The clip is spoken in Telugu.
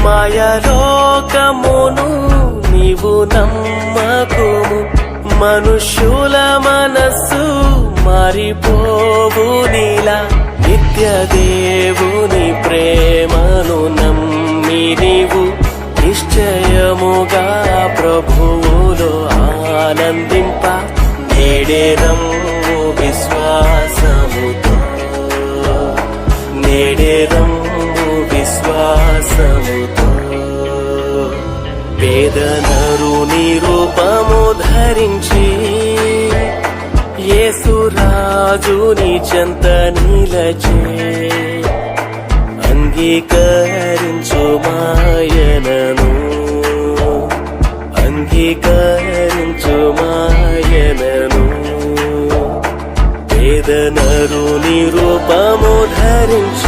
మాయలోకమును నీవు నమ్మకుము, మనుష్యుల మనస్సు మారిపోవు నీలా. నిత్య దేవుని ప్రేమను నమ్మి నీవు నిశ్చయముగా ప్రభువులో ఆనందింప. నేడే రమ్ము విశ్వాసముతో, నేడే రమ్ము విశ్వాసముతో. పేదనరుని రూపము ధరించి యేసురాజుని చెంత నిలచే. అంగీకరించు మాయనను, అంగీకరించు మాయనను. పేదనరుని రూపము ధరించి